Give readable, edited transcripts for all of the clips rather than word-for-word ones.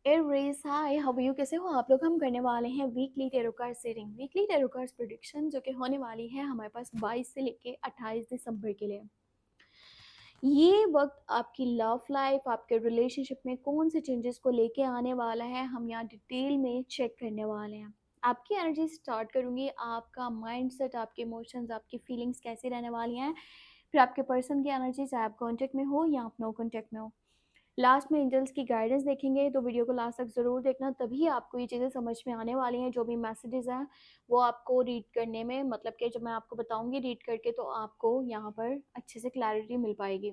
एवरीज hi, how you, कैसे हो आप लोग। हम करने वाले हैं weekly tarot card reading, weekly tarot card prediction जो कि होने वाली है हमारे पास 22 से लेके 28 दिसंबर के लिए। ये वक्त आपकी लव लाइफ, आपके रिलेशनशिप में कौन से चेंजेस को लेके आने वाला है, हम यहाँ डिटेल में चेक करने वाले हैं। आपकी एनर्जी स्टार्ट करूँगी, आपका माइंडसेट, आपके इमोशंस, आपकी फीलिंग्स कैसी रहने वाली हैं, फिर आपके पर्सन की एनर्जी, चाहे आप कॉन्टेक्ट में हो या आप नो कॉन्टेक्ट में हो। लास्ट में एंजल्स की गाइडेंस देखेंगे, तो वीडियो को लास्ट तक ज़रूर देखना, तभी आपको ये चीज़ें समझ में आने वाली हैं। जो भी मैसेजेस हैं वो आपको रीड करने में, मतलब कि जब मैं आपको बताऊंगी रीड करके, तो आपको यहाँ पर अच्छे से क्लैरिटी मिल पाएगी।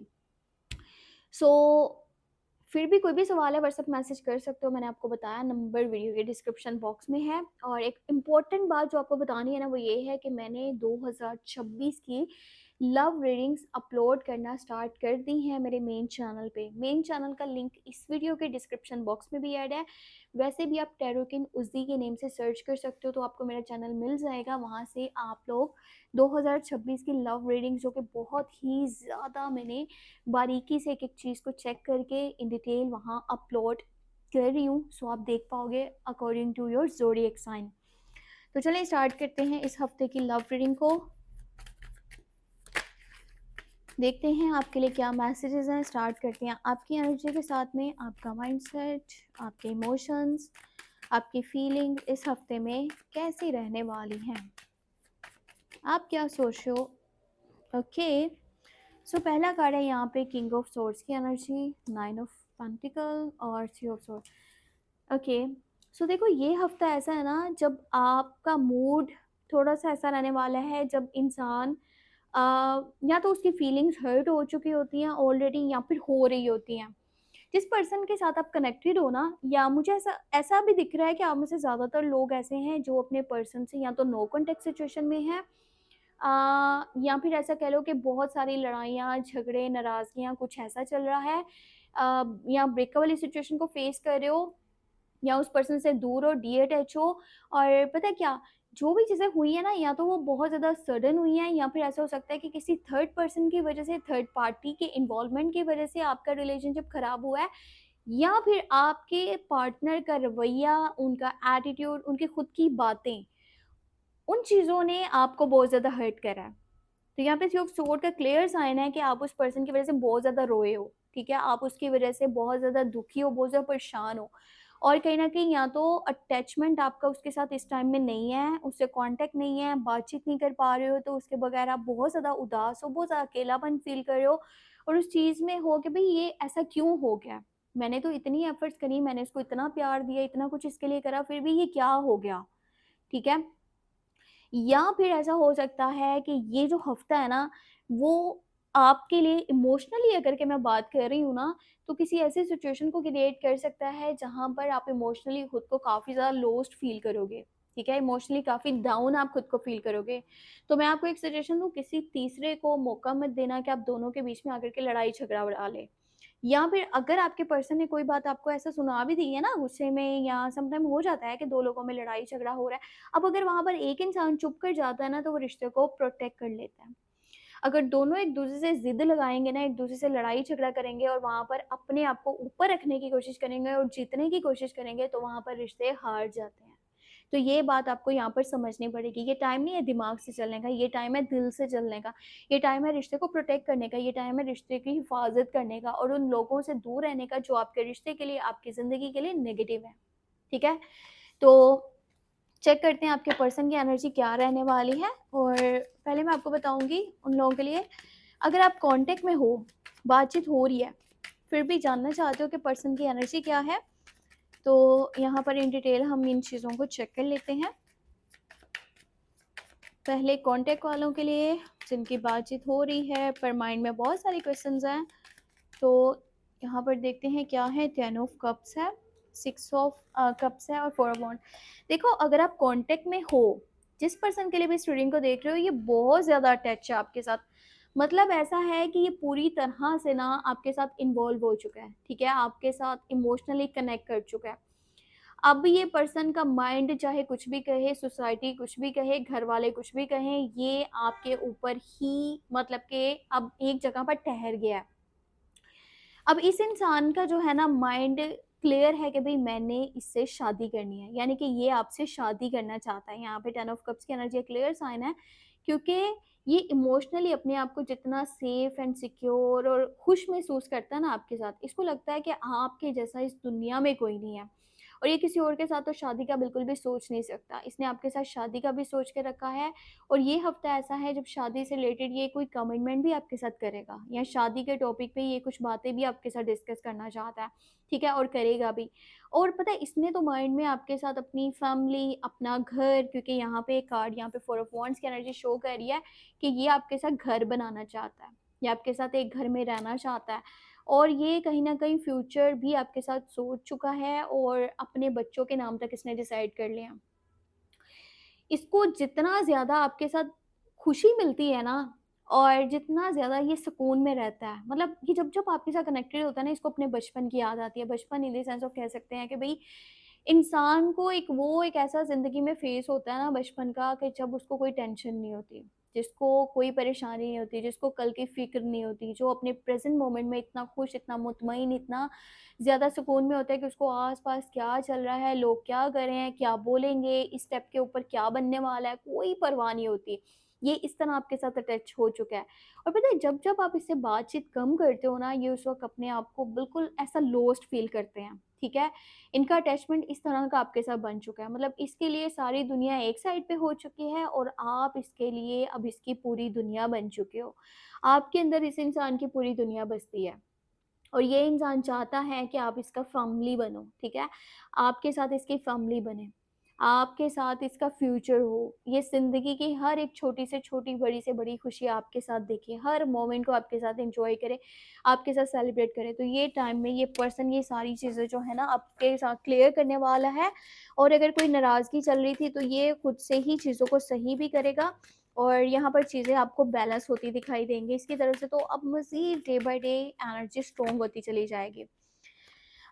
फिर भी कोई भी सवाल है व्हाट्सएप मैसेज कर सकते हो, मैंने आपको बताया, नंबर वीडियो के डिस्क्रिप्शन बॉक्स में है। और एक इम्पॉर्टेंट बात जो आपको बतानी है ना, वो ये है कि मैंने 2026 की लव रीडिंग्स अपलोड करना स्टार्ट कर दी हैं मेरे मेन चैनल पे। मेन चैनल का लिंक इस वीडियो के डिस्क्रिप्शन बॉक्स में भी ऐड है। वैसे भी आप टैरोकिन उज़्ज़ी के नेम से सर्च कर सकते हो, तो आपको मेरा चैनल मिल जाएगा। वहाँ से आप लोग 2026 की लव रीडिंग, जो कि बहुत ही ज़्यादा मैंने बारीकी से एक एक चीज़ को चेक करके इन डिटेल वहाँ अपलोड कर रही हूँ, सो आप देख पाओगे according to your zodiac sign. तो चलिए स्टार्ट करते हैं इस हफ्ते की लव रीडिंग को। देखते हैं आपके लिए क्या मैसेजेस हैं। स्टार्ट करते हैं आपकी एनर्जी के साथ में। आपका माइंडसेट, आपके इमोशंस, आपकी फीलिंग इस हफ्ते में कैसी रहने वाली हैं, आप क्या सोच रहे हो। ओके, सो पहला कार्ड है यहाँ पे किंग ऑफ सोर्ड्स की एनर्जी, 9 ऑफ पेंटिकल और 3 ऑफ सोर्ड्स। ओके, सो देखो ये हफ्ता ऐसा है ना, जब आपका मूड थोड़ा सा ऐसा रहने वाला है जब इंसान या तो उसकी फीलिंग्स हर्ट हो चुकी होती हैं ऑलरेडी, या फिर हो रही होती हैं। जिस पर्सन के साथ आप कनेक्टेड हो ना, या मुझे ऐसा ऐसा भी दिख रहा है कि आप में से ज़्यादातर लोग ऐसे हैं जो अपने पर्सन से या तो नो कॉन्टेक्ट सिचुएशन में हैं, या फिर ऐसा कह लो कि बहुत सारी लड़ाइयाँ, झगड़े, नाराज़गियाँ, कुछ ऐसा चल रहा है, या ब्रेकअप वाली सिचुएशन को फेस कर रहे हो, या उस पर्सन से दूर हो, डीएटएच हो। और पता है क्या, जो भी चीज़ें हुई है ना, या तो वो बहुत ज़्यादा सडन हुई हैं, या फिर ऐसा हो सकता है कि किसी थर्ड पर्सन की वजह से, थर्ड पार्टी के इन्वॉल्वमेंट की वजह से आपका रिलेशनशिप ख़राब हुआ है, या फिर आपके पार्टनर का रवैया, उनका एटीट्यूड, उनकी खुद की बातें, उन चीज़ों ने आपको बहुत ज़्यादा हर्ट करा है। तो यहाँ पे थ्री ऑफ स्वॉर्ड का क्लियर साइन है कि आप उस पर्सन की वजह से बहुत ज़्यादा रोए हो, ठीक है, आप उसकी वजह से बहुत ज़्यादा दुखी हो, बहुत ज़्यादा परेशान हो। और कहीं न कहीं या तो अटैचमेंट आपका उसके साथ इस टाइम में नहीं है, उससे कॉन्टैक्ट नहीं है, बातचीत नहीं कर पा रहे हो, तो उसके बगैर आप बहुत ज़्यादा उदास हो, बहुत ज़्यादा अकेलापन फ़ील कर रहे हो, और उस चीज़ में हो कि भई ये ऐसा क्यों हो गया? मैंने तो इतनी एफ़र्ट्स करी, मैंने इसको इतना प्यार दिया, इतना कुछ इसके लिए करा, फिर भी ये क्या हो गया? ठीक है? या फिर ऐसा हो सकता है कि ये जो हफ्ता है ना, वो आपके लिए इमोशनली अगर के मैं बात कर रही हूँ ना, तो किसी ऐसी सिचुएशन को क्रिएट कर सकता है जहाँ पर आप इमोशनली खुद को काफ़ी ज़्यादा लोस्ट फील करोगे, ठीक है? इमोशनली काफ़ी डाउन आप खुद को फील करोगे। तो मैं आपको एक सजेशन दूँ, किसी तीसरे को मौका मत देना कि आप दोनों के बीच में आकर के लड़ाई झगड़ा बढ़ा ले। या फिर अगर आपके पर्सन ने कोई बात आपको ऐसा सुना भी दी है ना गुस्से में, या समटाइम हो जाता है कि 2 लोगों में लड़ाई झगड़ा हो रहा है। अब अगर वहाँ पर एक इंसान चुप कर जाता है ना, तो वो रिश्ते को प्रोटेक्ट कर लेता है। अगर दोनों एक-दूसरे से ज़िद लगाएँगे ना, एक-दूसरे से लड़ाई झगड़ा करेंगे और वहाँ पर अपने आप को ऊपर रखने की कोशिश करेंगे और जीतने की कोशिश करेंगे, तो वहाँ पर रिश्ते हार जाते हैं। तो ये बात आपको यहाँ पर समझनी पड़ेगी। ये टाइम नहीं है दिमाग से चलने का, ये टाइम है दिल से चलने का। ये टाइम है रिश्ते को प्रोटेक्ट करने का, ये टाइम है रिश्ते की हिफाज़त करने का, और उन लोगों से दूर रहने का जो आपके रिश्ते के लिए, आपकी ज़िंदगी के लिए नेगेटिव है। ठीक है? तो चेक करते हैं आपके पर्सन की एनर्जी क्या रहने वाली है। और पहले मैं आपको बताऊँगी उन लोगों के लिए, अगर आप कॉन्टैक्ट में हो, बातचीत हो रही है, फिर भी जानना चाहते हो कि पर्सन की एनर्जी क्या है, तो यहाँ पर इन डिटेल हम इन चीज़ों को चेक कर लेते हैं। पहले कॉन्टैक्ट वालों के लिए जिनकी बातचीत हो रही है पर माइंड में बहुत सारे क्वेश्चंस हैं, तो यहाँ पर देखते हैं क्या है। 10 ऑफ कप्स है, 6 ऑफ कप्स है और 4 ऑफ वॉन्ड। देखो, अगर आप कॉन्टैक्ट में हो, जिस पर्सन के लिए भी इस रीडिंग को देख रहे हो, ये बहुत ज़्यादा अटैच है आपके साथ। मतलब ऐसा है कि ये पूरी तरह से ना आपके साथ इन्वॉल्व हो चुका है, ठीक है, आपके साथ इमोशनली कनेक्ट कर चुका है। अब ये पर्सन का माइंड चाहे कुछ भी कहे, सोसाइटी कुछ भी कहे, घर वाले कुछ भी कहें, ये आपके ऊपर ही, मतलब कि अब एक जगह पर ठहर गया है। अब इस इंसान का जो है ना माइंड, क्लियर है कि भाई मैंने इससे शादी करनी है, यानी कि ये आपसे शादी करना चाहता है। यहाँ पे 10 ऑफ कप्स की एनर्जी क्लियर साइन है, क्योंकि ये इमोशनली अपने आप को जितना सेफ एंड सिक्योर और खुश महसूस करता है ना आपके साथ, इसको लगता है कि आपके जैसा इस दुनिया में कोई नहीं है। और ये किसी और के साथ तो शादी का बिल्कुल भी सोच नहीं सकता, इसने आपके साथ शादी का भी सोच के रखा है। और ये हफ्ता ऐसा है जब शादी से रिलेटेड ये कोई कमिटमेंट भी आपके साथ करेगा, या शादी के टॉपिक पे ये कुछ बातें भी आपके साथ डिस्कस करना चाहता है, ठीक है, और करेगा भी। और पता है इसने तो माइंड में आपके साथ अपनी फैमिली, अपना घर, क्योंकि यहाँ पे कार्ड, यहाँ पे 4 ऑफ वांड्स की एनर्जी शो कर रही है कि ये आपके साथ घर बनाना चाहता है, ये आपके साथ एक घर में रहना चाहता है। और ये कहीं न कहीं फ्यूचर भी आपके साथ सोच चुका है, और अपने बच्चों के नाम तक इसने डिसाइड कर लिया। इसको जितना ज़्यादा आपके साथ खुशी मिलती है ना, और जितना ज़्यादा ये सुकून में रहता है, मतलब ये जब-जब आपके साथ कनेक्टेड होता है ना, इसको अपने बचपन की याद आती है। बचपन इन द सेंस ऑफ कह सकते हैं कि भई इंसान को एक ऐसा ज़िंदगी में फ़ेज़ होता है ना बचपन का, कि जब उसको कोई टेंशन नहीं होती, जिसको कोई परेशानी नहीं होती, जिसको कल की फ़िक्र नहीं होती, जो अपने प्रेज़ेंट मोमेंट में इतना खुश, इतना मुतमईन, इतना ज़्यादा सुकून में होता है कि उसको आस-पास क्या चल रहा है, लोग क्या कर रहे हैं, क्या बोलेंगे, इस स्टेप के ऊपर क्या बनने वाला है, कोई परवाह नहीं होती। ये इस तरह आपके साथ अटैच हो चुका है। और पता है जब-जब आप इससे बातचीत कम करते हो ना, ये उस वक़्त अपने आप को बिल्कुल ऐसा लोस्ट फ़ील करते हैं, ठीक है? इनका अटैचमेंट इस तरह का आपके साथ बन चुका है, मतलब इसके लिए सारी दुनिया एक साइड पे हो चुकी है, और आप इसके लिए अब इसकी पूरी दुनिया बन चुके हो। आपके अंदर इस इंसान की पूरी दुनिया बसती है। और ये इंसान चाहता है कि आप इसका फैमिली बनो, ठीक है? आपके साथ इसकी फैमिली बने, आपके साथ इसका फ्यूचर हो, ये ज़िंदगी की हर एक छोटी से छोटी, बड़ी से बड़ी खुशी आपके साथ देखे, हर मोमेंट को आपके साथ एन्जॉय करे, आपके साथ सेलिब्रेट करे। तो ये टाइम में ये पर्सन ये सारी चीज़ें जो है ना आपके साथ क्लियर करने वाला है। और अगर कोई नाराज़गी चल रही थी तो ये खुद से ही चीज़ों को सही भी करेगा, और यहाँ पर चीज़ें आपको बैलेंस होती दिखाई देंगी इसकी तरफ से। तो अब मज़ीद day by day energy strong होती चली जाएगी।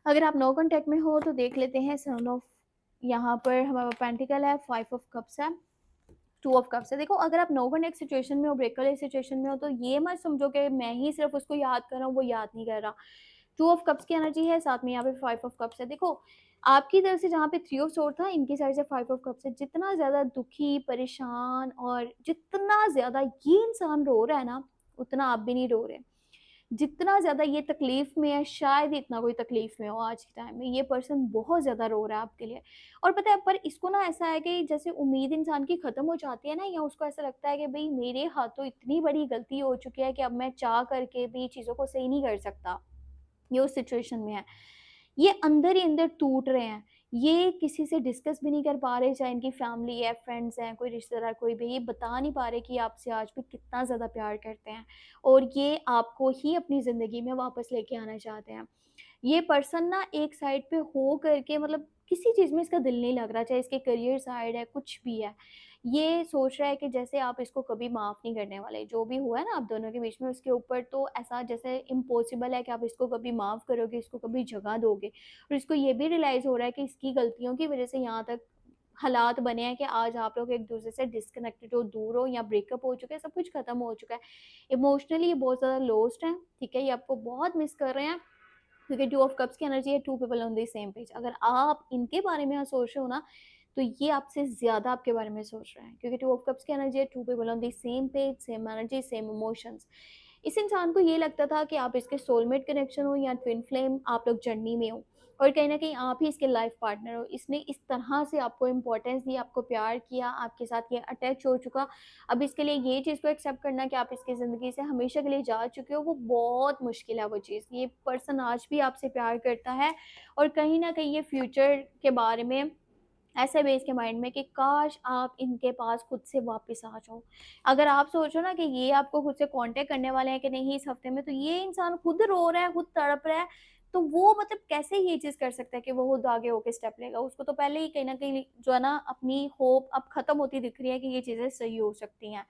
अगर आप नो कॉन्टैक्ट में हो तो देख लेते हैं सन ऑफ, यहाँ पर हमारा पेंटिकल है, 5 ऑफ कप्स है, 2 ऑफ कप्स है। देखो अगर आप नो कॉन्टैक्ट सिचुएशन में हो, ब्रेक वाली सिचुएशन में हो, तो ये मत समझो कि मैं ही सिर्फ़ उसको याद कर रहा हूँ, वो याद नहीं कर रहा। 2 ऑफ कप्स की एनर्जी है, साथ में यहाँ पे 5 ऑफ कप्स है। देखो, आपकी तरफ से जहाँ पे 3 ऑफ सोर्ड था, इनकी साइड से 5 ऑफ कप्स है। जितना ज़्यादा दुखी, परेशान और जितना ज़्यादा ये इंसान रो रहा है ना, उतना आप भी नहीं रो रहे। जितना ज़्यादा ये तकलीफ़ में है, शायद ही इतना कोई तकलीफ़ में हो आज के टाइम में। ये पर्सन बहुत ज़्यादा रो रहा है आपके लिए। और पता है, पर इसको ना ऐसा है कि जैसे उम्मीद इंसान की ख़त्म हो जाती है ना, या उसको ऐसा लगता है कि भई मेरे हाथों इतनी बड़ी गलती हो चुकी है कि अब मैं चाह करके भी चीज़ों को सही नहीं कर सकता। ये उस सिचुएशन में है। ये अंदर ही अंदर टूट रहे हैं। ये किसी से डिस्कस भी नहीं कर पा रहे, चाहे इनकी फैमिली है, फ्रेंड्स हैं, कोई रिश्तेदार, कोई भी, ये बता नहीं पा रहे कि आपसे आज भी कितना ज़्यादा प्यार करते हैं, और ये आपको ही अपनी ज़िंदगी में वापस लेके आना चाहते हैं। ये पर्सन ना एक साइड पे हो करके, मतलब किसी चीज़ में इसका दिल नहीं लग रहा, चाहे इसके करियर साइड है, कुछ भी है। ये सोच रहा है कि जैसे आप इसको कभी माफ़ नहीं करने वाले। जो भी हुआ है ना आप दोनों के बीच में, उसके ऊपर तो ऐसा जैसे इम्पॉसिबल है कि आप इसको कभी माफ़ करोगे, इसको कभी जगह दोगे। और इसको ये भी रियलाइज़ हो रहा है कि इसकी गलतियों की वज़ह से यहाँ तक हालात बने हैं कि आज आप लोग एक-दूसरे से डिस्कनेक्टेड हो, दूर हो, या ब्रेकअप हो चुका है, सब कुछ ख़त्म हो चुका है। इमोशनली ये बहुत ज़्यादा लॉस्ट हैं, ठीक है? ये आपको बहुत मिस कर रहे हैं। क्योंकि 2 ऑफ कप्स की एनर्जी है, 2 people on the same page. अगर आप इनके बारे में यहाँ सोच रहे हो ना, तो ये आपसे ज़्यादा आपके बारे में सोच रहे हैं, क्योंकि 2 ऑफ कप्स की एनर्जी है, 2 people on the same page, same energy, same emotions. इस इंसान को ये लगता था कि आप इसके सोलमेट कनेक्शन हो, या ट्विन फ्लेम, आप लोग जर्नी में हो, और कहीं न कहीं आप ही इसके लाइफ पार्टनर हो। इसने इस तरह से आपको इम्पोर्टेंस दी, आपको प्यार किया, आपके साथ ये अटैच हो चुका। अब इसके लिए ये चीज़ को एक्सेप्ट करना कि आप इसकी ज़िंदगी से हमेशा के लिए जा चुके हो, वो बहुत मुश्किल है वो चीज़। ये पर्सन आज भी आपसे प्यार करता है, और कहीं न कहीं ये फ्यूचर के बारे में ऐसे भी इसके माइंड में कि काश आप इनके पास खुद से वापस आ जाओ। अगर आप सोचो ना कि ये आपको खुद से कांटेक्ट करने वाले हैं कि नहीं इस हफ्ते में, तो ये इंसान खुद रो रहा है, खुद तड़प रहा है, तो वो मतलब कैसे ये चीज़ कर सकता है कि वो खुद आगे होके स्टेप लेगा? उसको तो पहले ही कहीं न कहीं जो है ना, अपनी होप अब खत्म होती दिख रही है कि ये चीज़ें सही हो सकती हैं।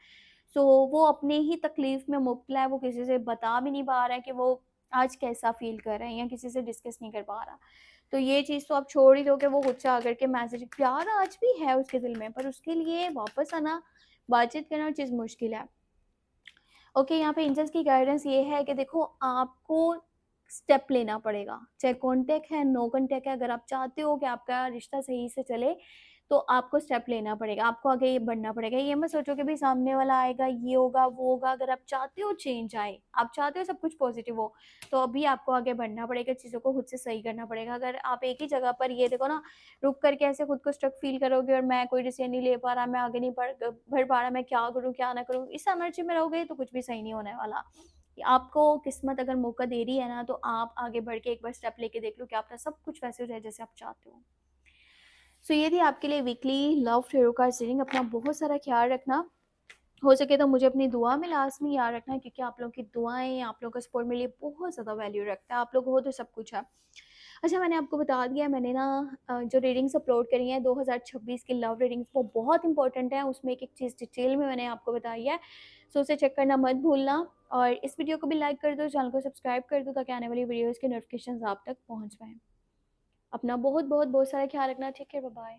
सो वो अपने ही तकलीफ़ में मुब्तला है, वो किसी से बता भी नहीं पा रहा है कि वो आज कैसा फ़ील कर रहे हैं, या किसी से डिस्कस नहीं कर पा रहा। तो ये चीज़ तो आप छोड़ ही दो कि वो खुद से आकर के मैसेज, प्यार आज भी है उसके दिल में, पर उसके लिए वापस आना, बातचीत करना चीज़ मुश्किल है। ओके, यहाँ पे एंजल्स की गाइडेंस ये है कि देखो आपको स्टेप लेना पड़ेगा। चाहे कॉन्टैक्ट है, नो कॉन्टैक्ट है, अगर आप चाहते हो कि आपका रिश्ता सही से चले, तो आपको स्टेप लेना पड़ेगा, आपको आगे ये बढ़ना पड़ेगा। ये मत सोचो कि भई सामने वाला आएगा, ये होगा, वो होगा। अगर आप चाहते हो चेंज आए, आप चाहते हो सब कुछ पॉज़िटिव हो, तो अभी आपको आगे बढ़ना पड़ेगा, चीज़ों को खुद से सही करना पड़ेगा। अगर आप एक ही जगह पर ये देखो ना, रुक कर के ऐसे खुद को स्टक फ़ील करोगे और मैं कोई डिसीज़न नहीं ले पा रहा, मैं आगे नहीं बढ़ पा रहा, मैं क्या करूँ, क्या ना करूँ, इस एनर्जी में रहोगे तो कुछ भी सही नहीं होने वाला। आपको किस्मत अगर मौका दे रही है ना, तो आप आगे बढ़ के एक बार स्टेप लेके देख लो कि आपका सब कुछ वैसे हो जाए जैसे आप चाहते हो। सो ये थी आपके लिए weekly love tarot cards reading. अपना बहुत सारा ख्याल रखना। हो सके तो मुझे अपनी दुआ में लास्ट में याद रखना, क्योंकि आप लोगों की दुआएँ, आप लोगों का सपोर्ट मेरे लिए बहुत ज़्यादा वैल्यू रखता है। आप लोग हो तो सब कुछ है। अच्छा, मैंने आपको बता दिया, मैंने ना जो रीडिंग्स अपलोड करी हैं 2026 की लव रीडिंग्स, वो बहुत इंपॉर्टेंट है। उसमें एक-एक चीज़ डिटेल में मैंने आपको बताई है। सो उसे चेक करना मत भूलना, और इस वीडियो को भी लाइक कर दो, चैनल को सब्सक्राइब कर दो, ताकि आने वाली वीडियोज़ के नोटिफिकेशंस आप तक पहुँच पाएँ। अपना बहुत-बहुत बहुत बहुत सारा ख्याल रखना। Take care, bye-bye.